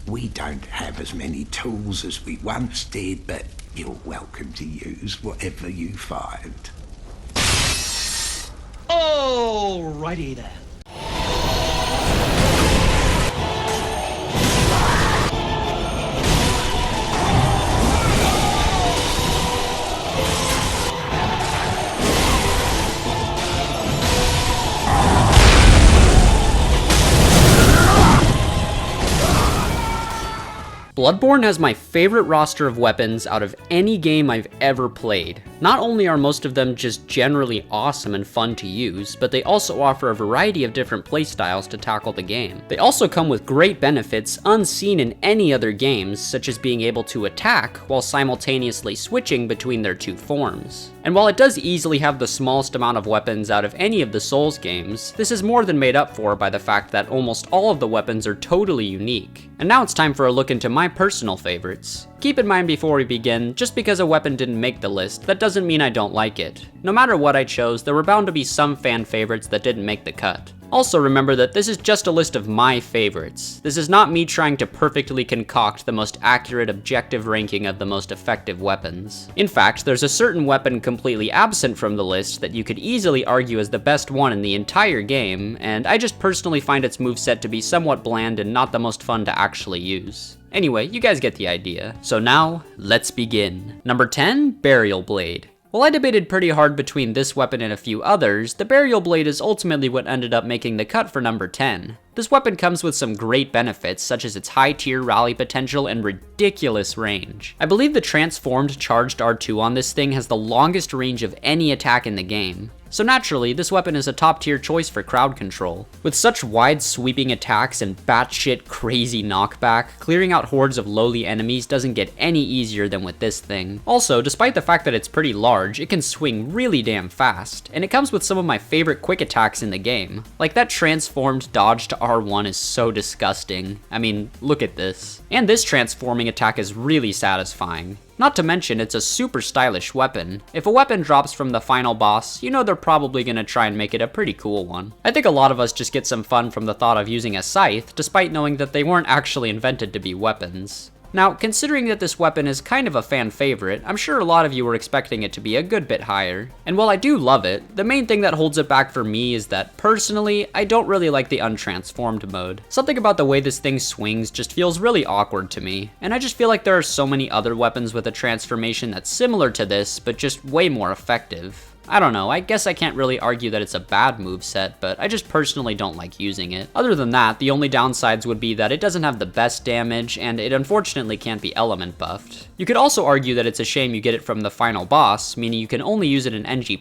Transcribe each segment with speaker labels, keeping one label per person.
Speaker 1: We don't have as many tools as we once did, but you're welcome to use whatever you find.
Speaker 2: Alrighty then.
Speaker 3: Bloodborne has my favorite roster of weapons out of any game I've ever played. Not only are most of them just generally awesome and fun to use, but they also offer a variety of different playstyles to tackle the game. They also come with great benefits unseen in any other games, such as being able to attack while simultaneously switching between their two forms. And while it does easily have the smallest amount of weapons out of any of the Souls games, this is more than made up for by the fact that almost all of the weapons are totally unique. And now it's time for a look into my personal favorites. Keep in mind before we begin, just because a weapon didn't make the list, that doesn't mean I don't like it. No matter what I chose, there were bound to be some fan favorites that didn't make the cut. Also remember that this is just a list of my favorites. This is not me trying to perfectly concoct the most accurate objective ranking of the most effective weapons. In fact, there's a certain weapon completely absent from the list that you could easily argue is the best one in the entire game, and I just personally find its moveset to be somewhat bland and not the most fun to actually use. Anyway, you guys get the idea. So now, let's begin. Number 10, Burial Blade. While I debated pretty hard between this weapon and a few others, the Burial Blade is ultimately what ended up making the cut for number 10. This weapon comes with some great benefits, such as its high tier rally potential and ridiculous range. I believe the transformed charged R2 on this thing has the longest range of any attack in the game. So naturally, this weapon is a top tier choice for crowd control. With such wide sweeping attacks and batshit crazy knockback, clearing out hordes of lowly enemies doesn't get any easier than with this thing. Also, despite the fact that it's pretty large, it can swing really damn fast, and it comes with some of my favorite quick attacks in the game. Like that transformed dodge to R1 is so disgusting. I mean, look at this. And this transforming attack is really satisfying. Not to mention, it's a super stylish weapon. If a weapon drops from the final boss, you know they're probably gonna try and make it a pretty cool one. I think a lot of us just get some fun from the thought of using a scythe, despite knowing that they weren't actually invented to be weapons. Now, considering that this weapon is kind of a fan favorite, I'm sure a lot of you were expecting it to be a good bit higher. And while I do love it, the main thing that holds it back for me is that, personally, I don't really like the untransformed mode. Something about the way this thing swings just feels really awkward to me, and I just feel like there are so many other weapons with a transformation that's similar to this, but just way more effective. I don't know, I guess I can't really argue that it's a bad moveset, but I just personally don't like using it. Other than that, the only downsides would be that it doesn't have the best damage, and it unfortunately can't be element buffed. You could also argue that it's a shame you get it from the final boss, meaning you can only use it in NG+,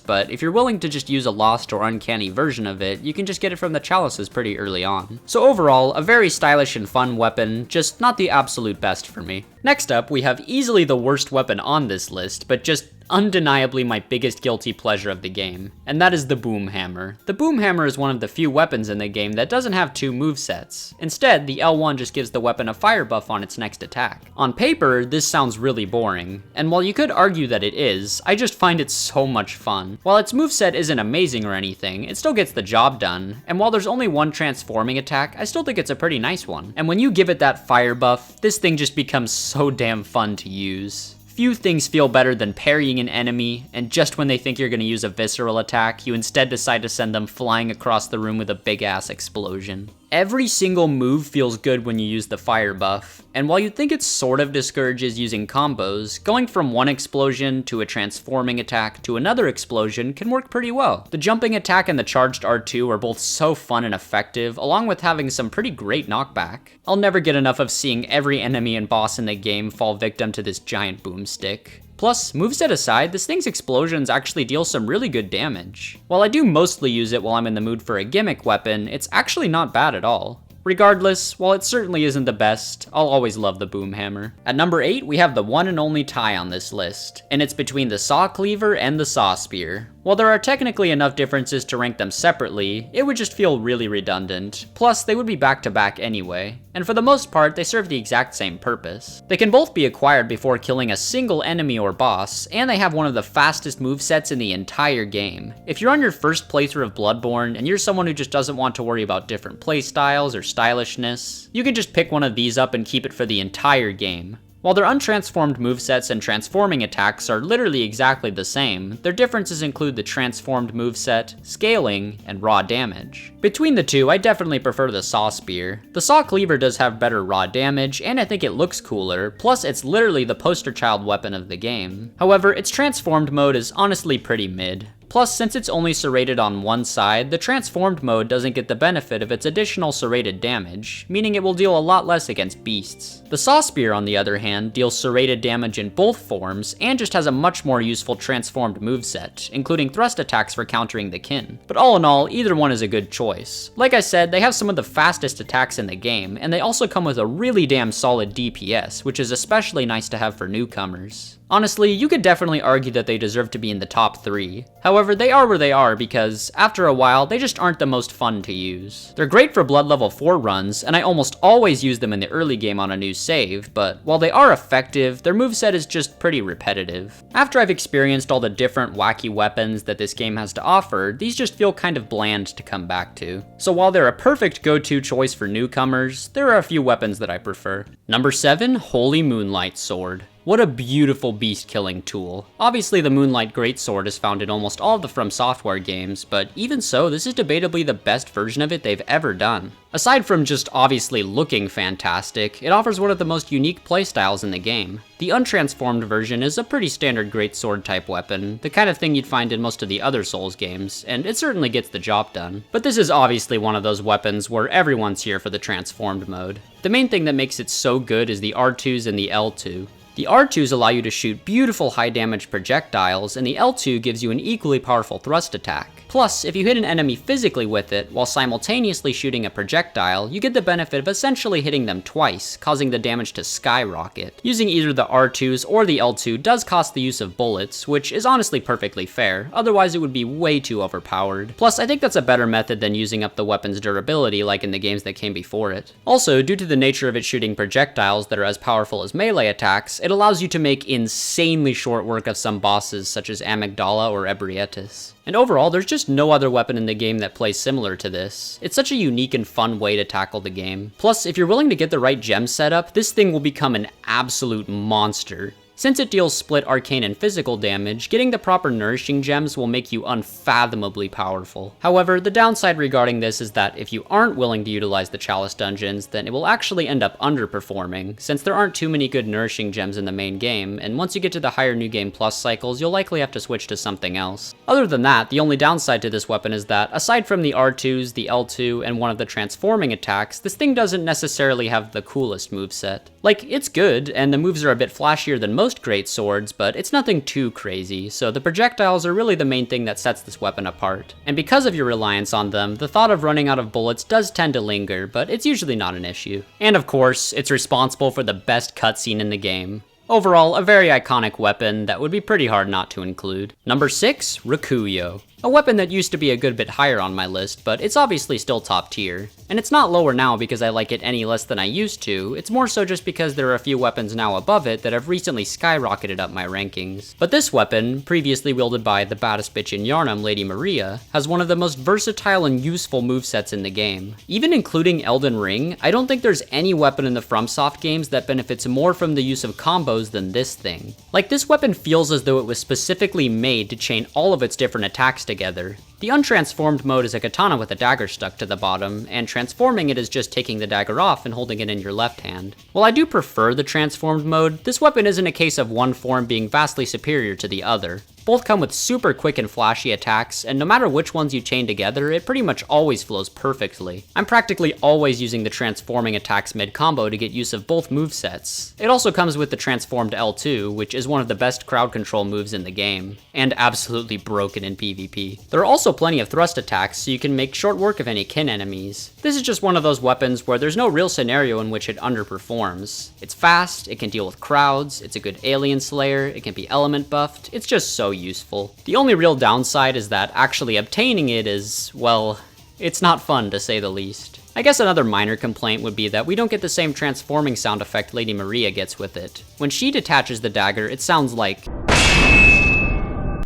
Speaker 3: but if you're willing to just use a lost or uncanny version of it, you can just get it from the chalices pretty early on. So overall, a very stylish and fun weapon, just not the absolute best for me. Next up, we have easily the worst weapon on this list, but just undeniably my biggest guilty pleasure of the game, and that is the Boom Hammer. The Boom Hammer is one of the few weapons in the game that doesn't have two movesets. Instead, the L1 just gives the weapon a fire buff on its next attack. On paper, this sounds really boring, and while you could argue that it is, I just find it so much fun. While its moveset isn't amazing or anything, it still gets the job done, and while there's only one transforming attack, I still think it's a pretty nice one. And when you give it that fire buff, this thing just becomes so damn fun to use. Few things feel better than parrying an enemy, and just when they think you're gonna use a visceral attack, you instead decide to send them flying across the room with a big ass explosion. Every single move feels good when you use the fire buff, and while you'd think it sort of discourages using combos, going from one explosion to a transforming attack to another explosion can work pretty well. The jumping attack and the charged R2 are both so fun and effective, along with having some pretty great knockback. I'll never get enough of seeing every enemy and boss in the game fall victim to this giant boomstick. Plus, moveset aside, this thing's explosions actually deal some really good damage. While I do mostly use it while I'm in the mood for a gimmick weapon, it's actually not bad at all. Regardless, while it certainly isn't the best, I'll always love the Boom Hammer. At number 8, we have the one and only tie on this list, and it's between the Saw Cleaver and the Saw Spear. While there are technically enough differences to rank them separately, it would just feel really redundant. Plus, they would be back to back anyway. And for the most part, they serve the exact same purpose. They can both be acquired before killing a single enemy or boss, and they have one of the fastest movesets in the entire game. If you're on your first playthrough of Bloodborne, and you're someone who just doesn't want to worry about different playstyles or stylishness, you can just pick one of these up and keep it for the entire game. While their untransformed movesets and transforming attacks are literally exactly the same, their differences include the transformed moveset, scaling, and raw damage. Between the two, I definitely prefer the Saw Spear. The Saw Cleaver does have better raw damage, and I think it looks cooler, plus it's literally the poster child weapon of the game. However, its transformed mode is honestly pretty mid. Plus, since it's only serrated on one side, the transformed mode doesn't get the benefit of its additional serrated damage, meaning it will deal a lot less against beasts. The Saw Spear, on the other hand, deals serrated damage in both forms, and just has a much more useful transformed moveset, including thrust attacks for countering the kin. But all in all, either one is a good choice. Like I said, they have some of the fastest attacks in the game, and they also come with a really damn solid DPS, which is especially nice to have for newcomers. Honestly, you could definitely argue that they deserve to be in the top 3. However, they are where they are because, after a while, they just aren't the most fun to use. They're great for Blood level 4 runs, and I almost always use them in the early game on a new save, but while they are effective, their moveset is just pretty repetitive. After I've experienced all the different wacky weapons that this game has to offer, these just feel kind of bland to come back to. So while they're a perfect go-to choice for newcomers, there are a few weapons that I prefer. Number 7, Holy Moonlight Sword. What a beautiful beast-killing tool. Obviously, the Moonlight Greatsword is found in almost all of the From Software games, but even so, this is debatably the best version of it they've ever done. Aside from just obviously looking fantastic, it offers one of the most unique playstyles in the game. The untransformed version is a pretty standard greatsword type weapon, the kind of thing you'd find in most of the other Souls games, and it certainly gets the job done. But this is obviously one of those weapons where everyone's here for the transformed mode. The main thing that makes it so good is the R2s and the L2. The R2s allow you to shoot beautiful high damage projectiles, and the L2 gives you an equally powerful thrust attack. Plus, if you hit an enemy physically with it, while simultaneously shooting a projectile, you get the benefit of essentially hitting them twice, causing the damage to skyrocket. Using either the R2s or the L2 does cost the use of bullets, which is honestly perfectly fair, otherwise it would be way too overpowered. Plus, I think that's a better method than using up the weapon's durability like in the games that came before it. Also, due to the nature of it shooting projectiles that are as powerful as melee attacks, it allows you to make insanely short work of some bosses such as Amygdala or Ebrietas. And overall, there's just no other weapon in the game that plays similar to this. It's such a unique and fun way to tackle the game. Plus, if you're willing to get the right gem setup, this thing will become an absolute monster. Since it deals split arcane and physical damage, getting the proper nourishing gems will make you unfathomably powerful. However, the downside regarding this is that if you aren't willing to utilize the Chalice dungeons, then it will actually end up underperforming, since there aren't too many good nourishing gems in the main game, and once you get to the higher New Game Plus cycles, you'll likely have to switch to something else. Other than that, the only downside to this weapon is that, aside from the R2s, the L2, and one of the transforming attacks, this thing doesn't necessarily have the coolest moveset. Like, it's good, and the moves are a bit flashier than most great swords, but it's nothing too crazy, so the projectiles are really the main thing that sets this weapon apart. And because of your reliance on them, the thought of running out of bullets does tend to linger, but it's usually not an issue. And of course, it's responsible for the best cutscene in the game. Overall, a very iconic weapon that would be pretty hard not to include. Number 6, Rakuyo. A weapon that used to be a good bit higher on my list, but it's obviously still top tier. And it's not lower now because I like it any less than I used to, it's more so just because there are a few weapons now above it that have recently skyrocketed up my rankings. But this weapon, previously wielded by the baddest bitch in Yharnam, Lady Maria, has one of the most versatile and useful movesets in the game. Even including Elden Ring, I don't think there's any weapon in the FromSoft games that benefits more from the use of combos than this thing. Like, this weapon feels as though it was specifically made to chain all of its different attacks together. The untransformed mode is a katana with a dagger stuck to the bottom, and transforming it is just taking the dagger off and holding it in your left hand. While I do prefer the transformed mode, this weapon isn't a case of one form being vastly superior to the other. Both come with super quick and flashy attacks, and no matter which ones you chain together, it pretty much always flows perfectly. I'm practically always using the transforming attacks mid-combo to get use of both movesets. It also comes with the transformed L2, which is one of the best crowd control moves in the game, and absolutely broken in PvP. There are also also plenty of thrust attacks, so you can make short work of any kin enemies. This is just one of those weapons where there's no real scenario in which it underperforms. It's fast, it can deal with crowds, it's a good alien slayer, it can be element buffed, it's just so useful. The only real downside is that actually obtaining it is, well, it's not fun to say the least. I guess another minor complaint would be that we don't get the same transforming sound effect Lady Maria gets with it. When she detaches the dagger, it sounds like...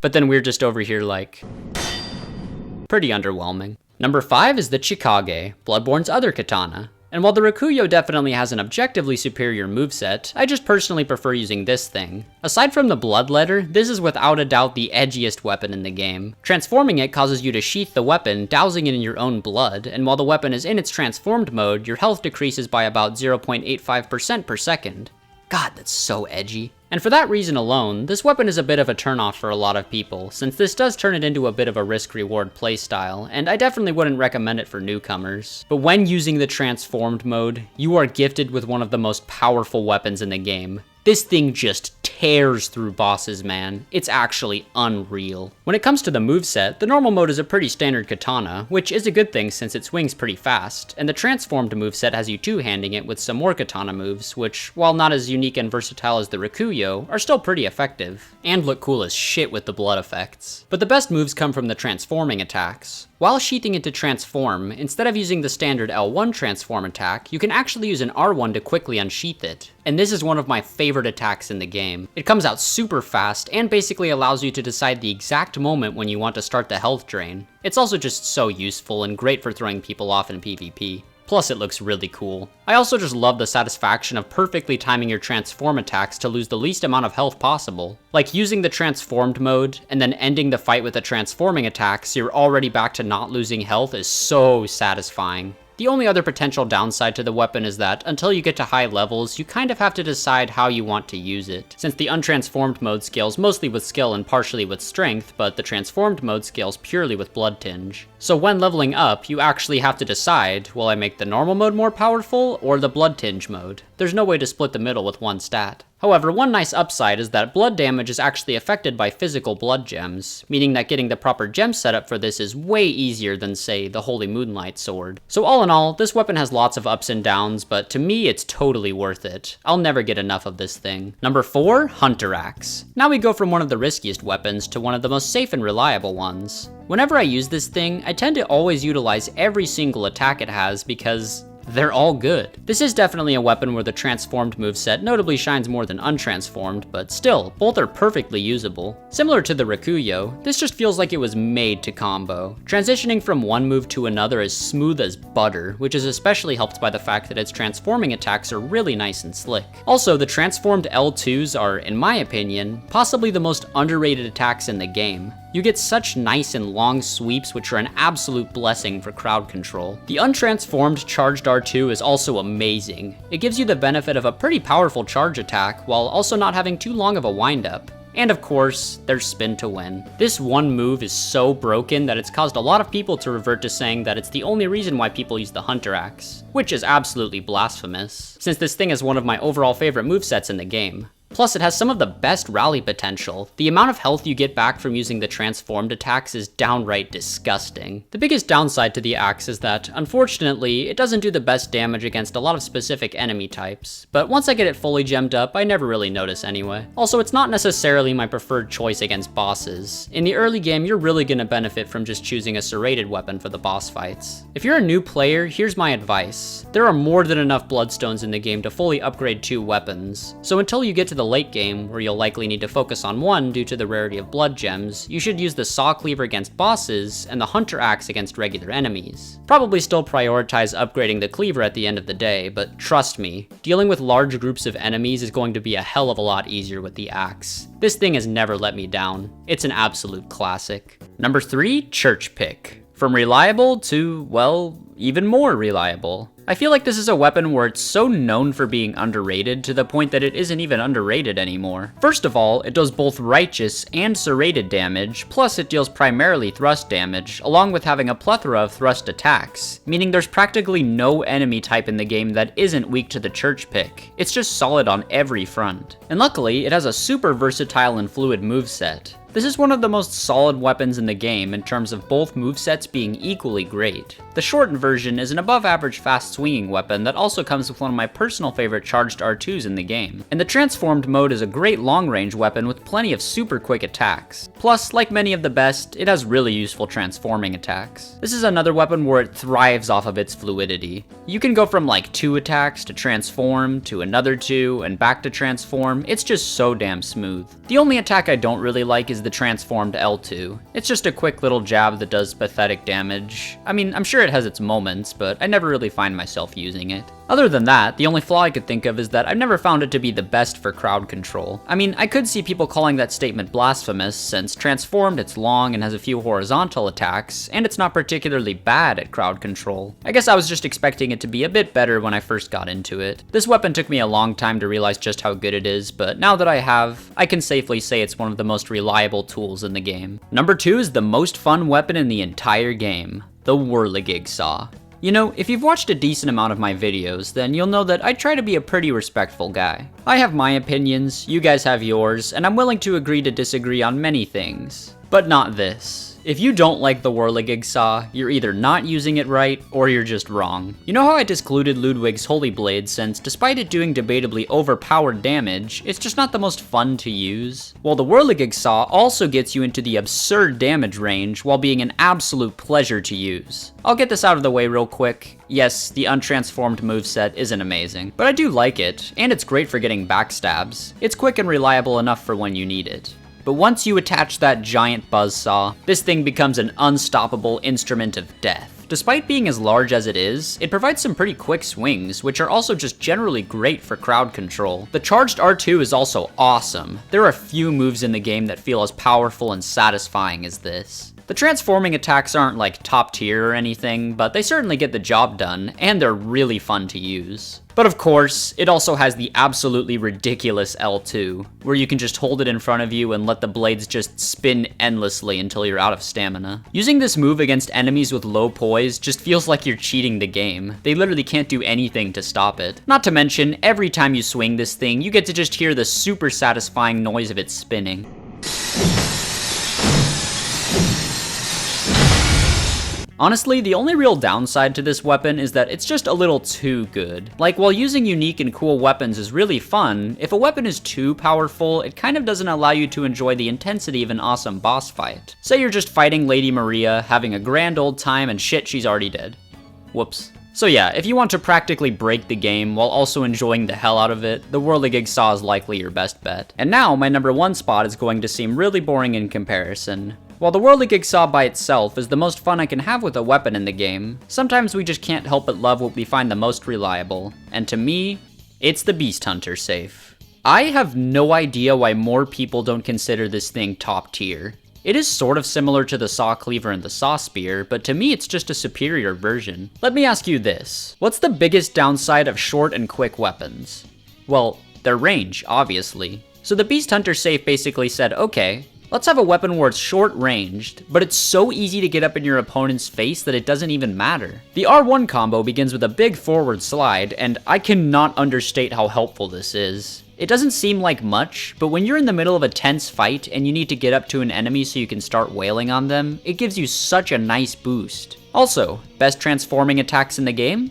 Speaker 3: But then we're just over here like... Pretty underwhelming. Number 5 is the Chikage, Bloodborne's other katana. And while the Rakuyo definitely has an objectively superior moveset, I just personally prefer using this thing. Aside from the bloodletter, this is without a doubt the edgiest weapon in the game. Transforming it causes you to sheath the weapon, dousing it in your own blood, and while the weapon is in its transformed mode, your health decreases by about 0.85% per second. God, that's so edgy. And for that reason alone, this weapon is a bit of a turnoff for a lot of people, since this does turn it into a bit of a risk-reward playstyle, and I definitely wouldn't recommend it for newcomers. But when using the transformed mode, you are gifted with one of the most powerful weapons in the game. This thing just tears through bosses, man. It's actually unreal. When it comes to the moveset, the normal mode is a pretty standard katana, which is a good thing since it swings pretty fast, and the transformed moveset has you two-handing it with some more katana moves, which, while not as unique and versatile as the Rakuyo, are still pretty effective, and look cool as shit with the blood effects. But the best moves come from the transforming attacks. While sheathing it to transform, instead of using the standard L1 transform attack, you can actually use an R1 to quickly unsheath it. And this is one of my favorite attacks in the game. It comes out super fast and basically allows you to decide the exact moment when you want to start the health drain. It's also just so useful and great for throwing people off in PvP. Plus it looks really cool. I also just love the satisfaction of perfectly timing your transform attacks to lose the least amount of health possible. Like using the transformed mode and then ending the fight with a transforming attack so you're already back to not losing health is so satisfying. The only other potential downside to the weapon is that, until you get to high levels, you kind of have to decide how you want to use it, since the untransformed mode scales mostly with skill and partially with strength, but the transformed mode scales purely with blood tinge. So when leveling up, you actually have to decide, will I make the normal mode more powerful, or the blood tinge mode? There's no way to split the middle with one stat. However, one nice upside is that blood damage is actually affected by physical blood gems, meaning that getting the proper gem setup for this is way easier than, say, the Holy Moonlight Sword. So all in all, this weapon has lots of ups and downs, but to me it's totally worth it. I'll never get enough of this thing. Number 4, Hunter Axe. Now we go from one of the riskiest weapons to one of the most safe and reliable ones. Whenever I use this thing, I tend to always utilize every single attack it has because they're all good. This is definitely a weapon where the transformed moveset notably shines more than untransformed, but still, both are perfectly usable. Similar to the Rakuyo, this just feels like it was made to combo. Transitioning from one move to another is smooth as butter, which is especially helped by the fact that its transforming attacks are really nice and slick. Also, the transformed L2s are, in my opinion, possibly the most underrated attacks in the game. You get such nice and long sweeps, which are an absolute blessing for crowd control. The untransformed charged R2 is also amazing. It gives you the benefit of a pretty powerful charge attack, while also not having too long of a windup. And of course, there's spin to win. This one move is so broken that it's caused a lot of people to revert to saying that it's the only reason why people use the Hunter Axe, which is absolutely blasphemous, since this thing is one of my overall favorite movesets in the game. Plus, it has some of the best rally potential. The amount of health you get back from using the transformed attacks is downright disgusting. The biggest downside to the axe is that, unfortunately, it doesn't do the best damage against a lot of specific enemy types, but once I get it fully gemmed up, I never really notice anyway. Also, it's not necessarily my preferred choice against bosses. In the early game, you're really gonna benefit from just choosing a serrated weapon for the boss fights. If you're a new player, here's my advice. There are more than enough bloodstones in the game to fully upgrade 2 weapons, so until you get to the late game, where you'll likely need to focus on one due to the rarity of blood gems, you should use the saw cleaver against bosses and the hunter axe against regular enemies. Probably still prioritize upgrading the cleaver at the end of the day, but trust me, dealing with large groups of enemies is going to be a hell of a lot easier with the axe. This thing has never let me down. It's an absolute classic. Number 3, Church Pick. From reliable to, well, even more reliable. I feel like this is a weapon where it's so known for being underrated to the point that it isn't even underrated anymore. First of all, it does both righteous and serrated damage, plus it deals primarily thrust damage, along with having a plethora of thrust attacks, meaning there's practically no enemy type in the game that isn't weak to the Church Pick. It's just solid on every front. And luckily, it has a super versatile and fluid moveset. This is one of the most solid weapons in the game in terms of both movesets being equally great. The shortened version is an above average fast swinging weapon that also comes with one of my personal favorite charged R2s in the game. And the transformed mode is a great long range weapon with plenty of super quick attacks. Plus, like many of the best, it has really useful transforming attacks. This is another weapon where it thrives off of its fluidity. You can go from like 2 attacks to transform, to another 2, and back to transform. It's just so damn smooth. The only attack I don't really like is the transformed L2. It's just a quick little jab that does pathetic damage. I mean, I'm sure it has its moments, but I never really find myself using it. Other than that, the only flaw I could think of is that I've never found it to be the best for crowd control. I mean, I could see people calling that statement blasphemous, since transformed it's long and has a few horizontal attacks, and it's not particularly bad at crowd control. I guess I was just expecting it to be a bit better when I first got into it. This weapon took me a long time to realize just how good it is, but now that I have, I can safely say it's one of the most reliable tools in the game. Number 2 is the most fun weapon in the entire game, the Whirligig Saw. You know, if you've watched a decent amount of my videos, then you'll know that I try to be a pretty respectful guy. I have my opinions, you guys have yours, and I'm willing to agree to disagree on many things. But not this. If you don't like the Whirligig Saw, you're either not using it right, or you're just wrong. You know how I discluded Ludwig's Holy Blade since, despite it doing debatably overpowered damage, it's just not the most fun to use? Well, the Whirligig Saw also gets you into the absurd damage range while being an absolute pleasure to use. I'll get this out of the way real quick. Yes, the untransformed moveset isn't amazing, but I do like it, and it's great for getting backstabs. It's quick and reliable enough for when you need it. But once you attach that giant buzzsaw, this thing becomes an unstoppable instrument of death. Despite being as large as it is, it provides some pretty quick swings, which are also just generally great for crowd control. The charged R2 is also awesome. There are few moves in the game that feel as powerful and satisfying as this. The transforming attacks aren't like top tier or anything, but they certainly get the job done, and they're really fun to use. But of course, it also has the absolutely ridiculous L2, where you can just hold it in front of you and let the blades just spin endlessly until you're out of stamina. Using this move against enemies with low poise just feels like you're cheating the game. They literally can't do anything to stop it. Not to mention, every time you swing this thing, you get to just hear the super satisfying noise of it spinning. Honestly, the only real downside to this weapon is that it's just a little too good. Like, while using unique and cool weapons is really fun, if a weapon is too powerful, it kind of doesn't allow you to enjoy the intensity of an awesome boss fight. Say you're just fighting Lady Maria, having a grand old time, and shit, she's already dead. Whoops. So yeah, if you want to practically break the game while also enjoying the hell out of it, the Whirligig Saw is likely your best bet. And now, my number 1 spot is going to seem really boring in comparison. While the Whirligig Saw by itself is the most fun I can have with a weapon in the game, sometimes we just can't help but love what we find the most reliable, and to me, it's the Beast Hunter safe. I have no idea why more people don't consider this thing top tier. It is sort of similar to the Saw Cleaver and the Saw Spear, but to me it's just a superior version. Let me ask you this, what's the biggest downside of short and quick weapons? Well, their range, obviously. So the Beast Hunter safe basically said, okay, let's have a weapon where it's short-ranged, but it's so easy to get up in your opponent's face that it doesn't even matter. The R1 combo begins with a big forward slide, and I cannot understate how helpful this is. It doesn't seem like much, but when you're in the middle of a tense fight and you need to get up to an enemy so you can start wailing on them, it gives you such a nice boost. Also, best transforming attacks in the game?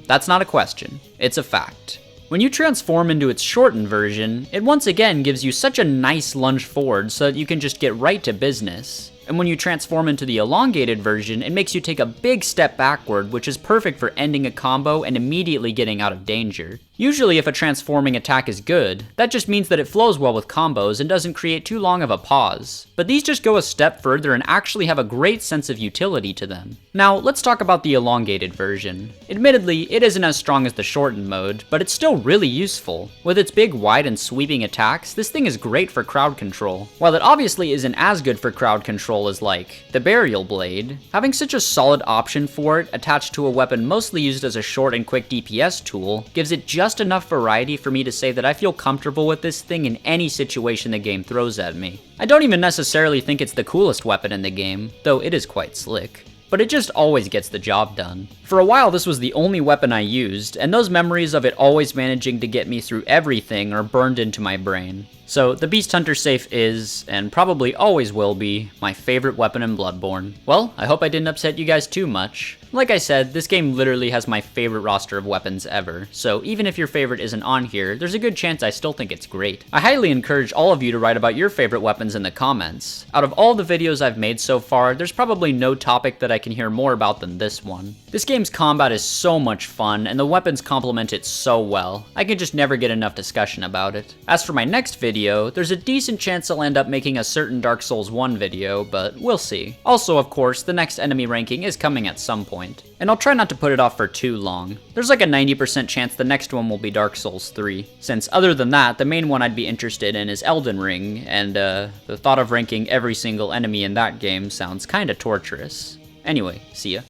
Speaker 3: That's not a question, it's a fact. When you transform into its shortened version, it once again gives you such a nice lunge forward so that you can just get right to business. And when you transform into the elongated version, it makes you take a big step backward, which is perfect for ending a combo and immediately getting out of danger. Usually if a transforming attack is good, that just means that it flows well with combos and doesn't create too long of a pause. But these just go a step further and actually have a great sense of utility to them. Now, let's talk about the elongated version. Admittedly, it isn't as strong as the shortened mode, but it's still really useful. With its big, wide, and sweeping attacks, this thing is great for crowd control. While it obviously isn't as good for crowd control as like the Burial Blade, having such a solid option for it attached to a weapon mostly used as a short and quick DPS tool gives it just enough variety for me to say that I feel comfortable with this thing in any situation the game throws at me. I don't even necessarily think it's the coolest weapon in the game, though it is quite slick. but it just always gets the job done. For a while this was the only weapon I used, and those memories of it always managing to get me through everything are burned into my brain. So the Beast Hunter Safe is, and probably always will be, my favorite weapon in Bloodborne. Well, I hope I didn't upset you guys too much. Like I said, this game literally has my favorite roster of weapons ever, so even if your favorite isn't on here, there's a good chance I still think it's great. I highly encourage all of you to write about your favorite weapons in the comments. Out of all the videos I've made so far, there's probably no topic that I can hear more about than this one. This game's combat is so much fun, and the weapons complement it so well. I can just never get enough discussion about it. As for my next video, there's a decent chance I'll end up making a certain Dark Souls 1 video, but we'll see. Also, of course, the next enemy ranking is coming at some point. And I'll try not to put it off for too long. There's like a 90% chance the next one will be Dark Souls 3, since other than that, the main one I'd be interested in is Elden Ring, and the thought of ranking every single enemy in that game sounds kinda torturous. Anyway, see ya.